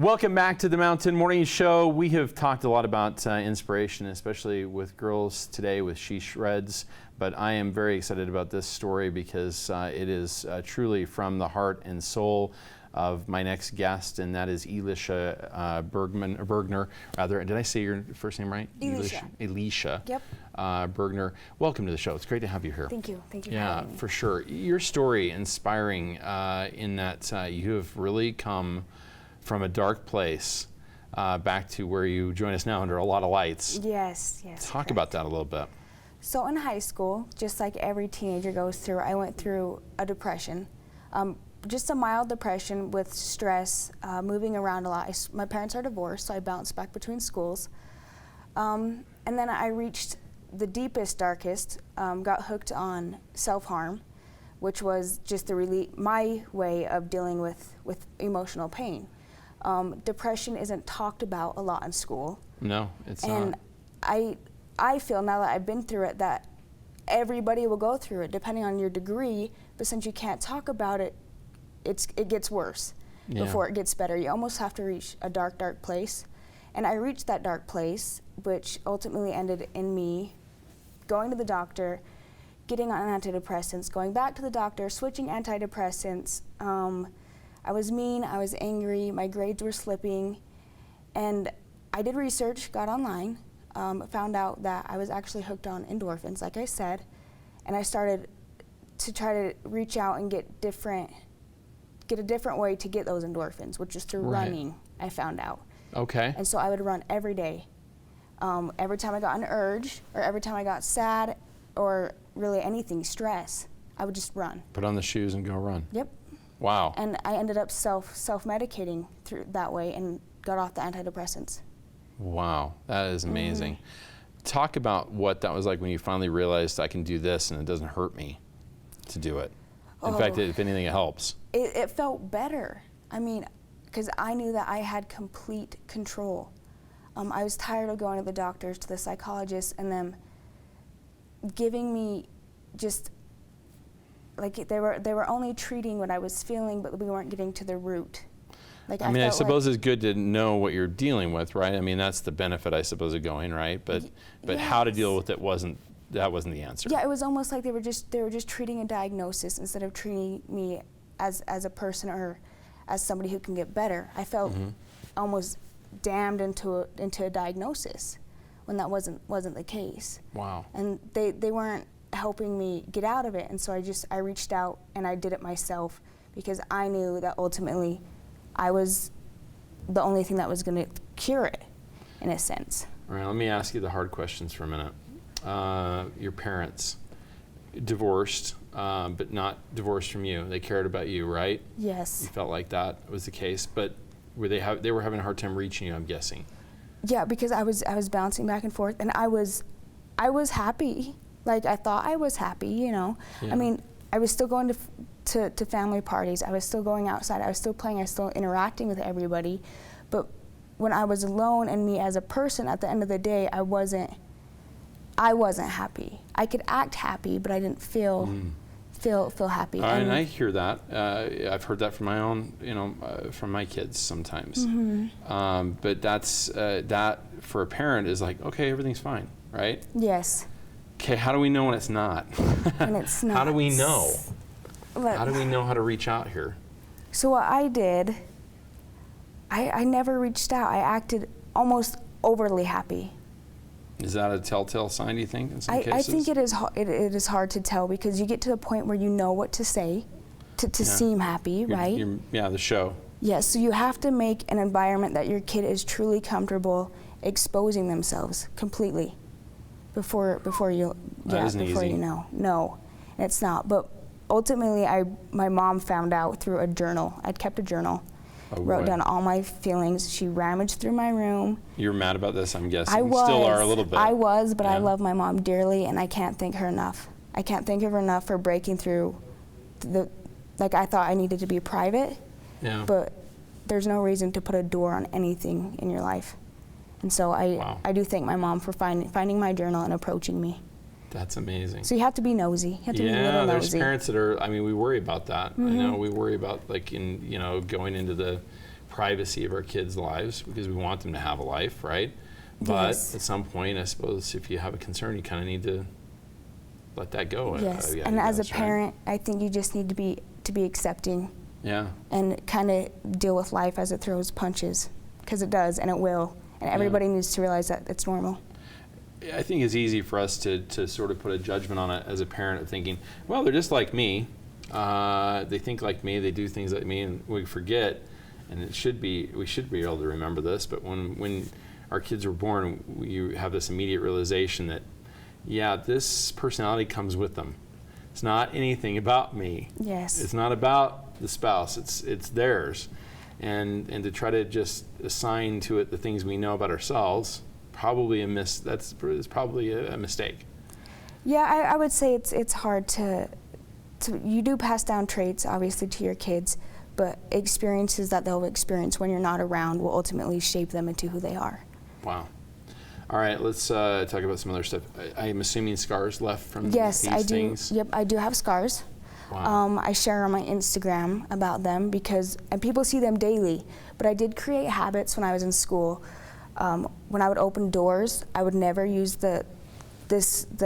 Welcome back to the Mountain Morning Show. We have talked a lot about inspiration, especially with girls today with She Shreds, but I am very excited about this story because it is truly from the heart and soul of my next guest, and that is Elisha Burgener. Did I say your first name right? Elisha. Elisha. Yep. Burgener. Welcome to the show. It's great to have you here. Thank you. Thank you. Yeah, for sure. Your story inspiring in that you have really come from a dark place back to where you join us now under a lot of lights. Yes. Talk correct. about that a little bit. So in high school, just like every teenager goes through, I went through a depression. Just a mild depression with stress, moving around a lot. My parents are divorced, so I bounced back between schools. And then I reached the deepest, darkest, got hooked on self-harm, which was just my way of dealing with emotional pain. Depression isn't talked about a lot in school. No, it's not. And I feel now that I've been through it that everybody will go through it depending on your degree, but since you can't talk about it, it gets worse before it gets better. You almost have to reach a dark, dark place. And I reached that dark place, which ultimately ended in me going to the doctor, getting on antidepressants, going back to the doctor, switching antidepressants. I was mean, I was angry, my grades were slipping, and I did research, got online, found out that I was actually hooked on endorphins, like I said, and I started to try to reach out and get a different way to get those endorphins, which is through running, I found out. Okay. And so I would run every day. Every time I got an urge, or every time I got sad, or really anything, stress, I would just run. Put on the shoes and go run. Yep. Wow. And I ended up self-medicating through that way and got off the antidepressants. Wow, that is amazing. Talk about what that was like when you finally realized I can do this and it doesn't hurt me to do it. In fact, if anything, it helps. It felt better. I mean, because I knew that I had complete control. I was tired of going to the doctors, to the psychologists, and them giving me just, like they were only treating what I was feeling, but we weren't getting to the root. Like I suppose it's good to know what you're dealing with, right? I mean, that's the benefit, I suppose, of going, right? But yes. How to deal with it wasn't the answer. Yeah, it was almost like they were just treating a diagnosis instead of treating me as a person or as somebody who can get better. I felt almost damned into a diagnosis when that wasn't the case. Wow. And they weren't helping me get out of it, and so I reached out and I did it myself because I knew that ultimately I was the only thing that was going to cure it, in a sense. All right, let me ask you the hard questions for a minute. Your parents, divorced, but not divorced from you. They cared about you, right? Yes. You felt like that was the case, but they were having a hard time reaching you, I'm guessing. Yeah, because I was bouncing back and forth, and I was happy. Like, I thought I was happy, you know. Yeah. I mean, I was still going to family parties. I was still going outside. I was still playing. I was still interacting with everybody. But when I was alone and me as a person, at the end of the day, I wasn't happy. I could act happy, but I didn't feel happy. And I hear that. I've heard that from my own, from my kids sometimes. But that's that for a parent is like, okay, everything's fine, right? Yes. Okay, how do we know when it's not? When it's not. How do we know? How do we know how to reach out here? So what I did, I never reached out. I acted almost overly happy. Is that a telltale sign, do you think, in some cases? I think it is hard to tell because you get to the point where you know what to say to seem happy, right? The show. Yeah, so you have to make an environment that your kid is truly comfortable exposing themselves completely before you know. No, it's not. But ultimately, my mom found out through a journal. I'd kept a journal. Wrote down all my feelings. She rummaged through my room. You're mad about this, I'm guessing. I was. Still are a little bit. I was, but I love my mom dearly, and I can't thank her enough. I can't thank her enough for breaking through like I thought I needed to be private, but there's no reason to put a door on anything in your life. And so I do thank my mom for finding my journal and approaching me. That's amazing. So you have to be nosy. You have to be a little nosy. There's parents that are, we worry about that. I know we worry about going into the privacy of our kids' lives because we want them to have a life, right? But Yes. at some point, I suppose, if you have a concern, you kind of need to let that go. Yes, Yeah, and I as a guess, right? parent, I think you just need to be accepting Yeah. and kind of deal with life as it throws punches, because it does and it will, and everybody needs to realize that it's normal. I think it's easy for us to sort of put a judgment on it as a parent of thinking, well, they're just like me. They think like me. They do things like me, and we forget. And we should be able to remember this. But when our kids were born, you have this immediate realization that, yeah, this personality comes with them. It's not anything about me. Yes. It's not about the spouse. It's theirs. And to try to just assign to it the things we know about ourselves, probably that's probably a mistake. Yeah, I would say it's hard to you do pass down traits obviously to your kids, but experiences that they'll experience when you're not around will ultimately shape them into who they are. Wow. All right, let's talk about some other stuff. I'm assuming scars left from Yes, these I do. things? Yep, I do have scars. Wow. I share on my Instagram about them and people see them daily, but I did create habits when I was in school. When I would open doors, I would never use the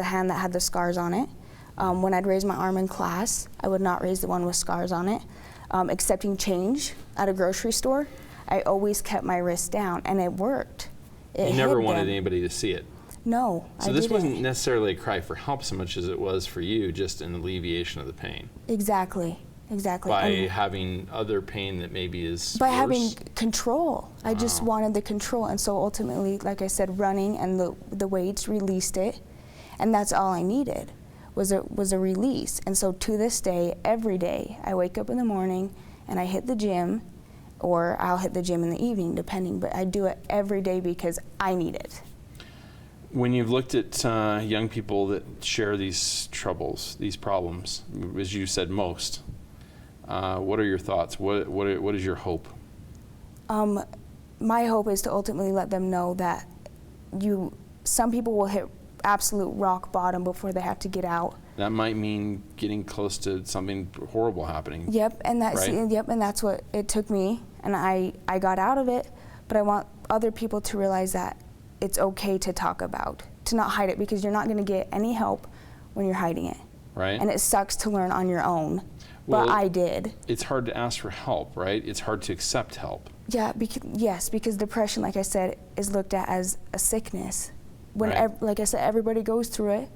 hand that had the scars on it. When I'd raise my arm in class, I would not raise the one with scars on it. Accepting change at a grocery store, I always kept my wrist down, and it worked. You never wanted anybody to see it. No, So I this didn't. wasn't necessarily a cry for help so much as it was for you, just an alleviation of the pain. Exactly. By And having other pain that maybe is by worse. having control. I just Wow. wanted the control, and so ultimately, like I said, running and the weights released it, and that's all I needed was a release. And so to this day, every day, I wake up in the morning and I hit the gym, or I'll hit the gym in the evening, depending, but I do it every day because I need it. When you've looked at young people that share these troubles, these problems, as you said, most, what are your thoughts? What is your hope? My hope is to ultimately let them know that some people will hit absolute rock bottom before they have to get out. That might mean getting close to something horrible happening. Yep, and that's what it took me, and I got out of it. But I want other people to realize that it's okay to talk about, to not hide it, because you're not going to get any help when you're hiding it. Right. And it sucks to learn on your own, Well, but I did. It's hard to ask for help, right? It's hard to accept help. Yeah, because depression, like I said, is looked at as a sickness. Right. Like I said, everybody goes through it.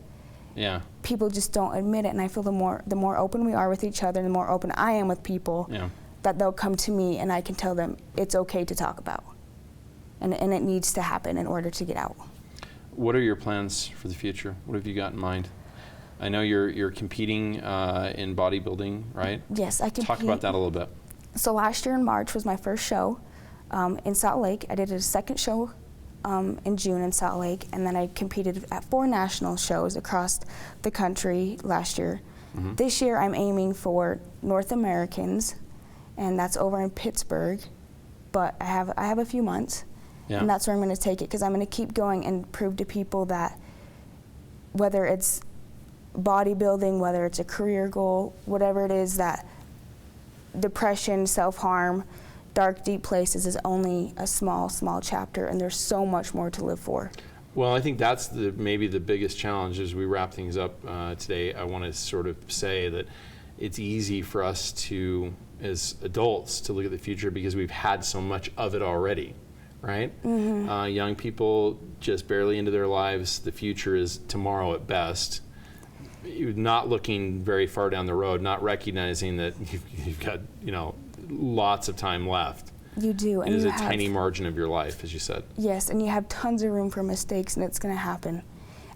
Yeah. People just don't admit it, and I feel the more open we are with each other, the more open I am with people, Yeah. that they'll come to me and I can tell them it's okay to talk about, and it needs to happen in order to get out. What are your plans for the future? What have you got in mind? I know you're competing in bodybuilding, right? Yes, I compete. Talk about that a little bit. So last year in March was my first show in Salt Lake. I did a second show in June in Salt Lake, and then I competed at 4 national shows across the country last year. Mm-hmm. This year I'm aiming for North Americans, and that's over in Pittsburgh, but I have a few months, Yeah. and that's where I'm going to take it, because I'm going to keep going and prove to people that whether it's bodybuilding, whether it's a career goal, whatever it is, that depression, self-harm, dark, deep places is only a small chapter, and there's so much more to live for. Well, I think that's maybe the biggest challenge as we wrap things up today. I want to sort of say that it's easy for us to, as adults, to look at the future because we've had so much of it already, right? Mm-hmm. Young people just barely into their lives. The future is tomorrow at best. You're not looking very far down the road, not recognizing that you've got, lots of time left. You do. It is a tiny margin of your life, as you said. Yes, and you have tons of room for mistakes, and it's going to happen.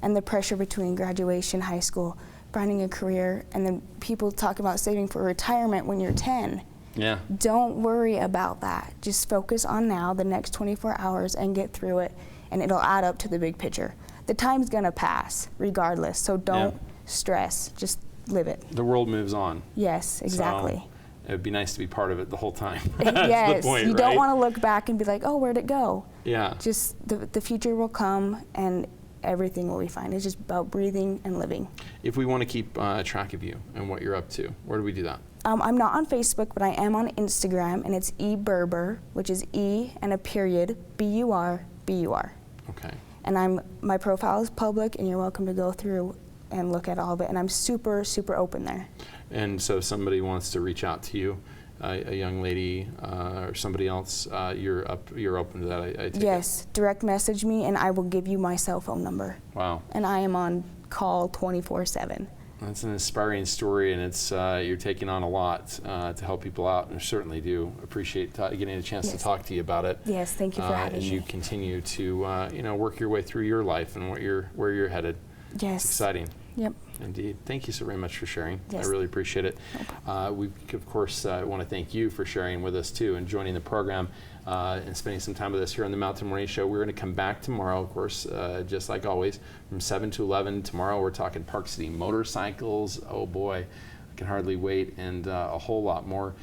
And the pressure between graduation, high school, finding a career, and then people talk about saving for retirement when you're 10. Yeah. Don't worry about that. Just focus on now, the next 24 hours, and get through it, and it'll add up to the big picture. The time's going to pass regardless, so don't stress. Just live it. The world moves on. Yes, exactly. So it would be nice to be part of it the whole time. Yes, That's the point, you don't want to look back and be like, oh, where'd it go? Yeah. Just the future will come, and everything will be fine. It's just about breathing and living. If we want to keep track of you and what you're up to, where do we do that? I'm not on Facebook, but I am on Instagram, and it's eBurber, which is E and a period, B-U-R, Okay. And my profile is public, and you're welcome to go through and look at all of it, and I'm super, super open there. And so if somebody wants to reach out to you, a young lady or somebody else, you're open to that, I take it? Yes, direct message me, and I will give you my cell phone number. Wow. And I am on call 24/7. That's an inspiring story, and it's you're taking on a lot to help people out, and I certainly do appreciate getting a chance to talk to you about it. Yes, thank you for having me. As you continue to work your way through your life and where you're headed. Yes. It's exciting. Yep. Indeed. Thank you so very much for sharing. Yes. I really appreciate it. No We, of course, want to thank you for sharing with us, too, and joining the program and spending some time with us here on the Mountain Morning Show. We're going to come back tomorrow, of course, just like always, from 7 to 11. Tomorrow we're talking Park City motorcycles. Oh, boy. I can hardly wait, and a whole lot more.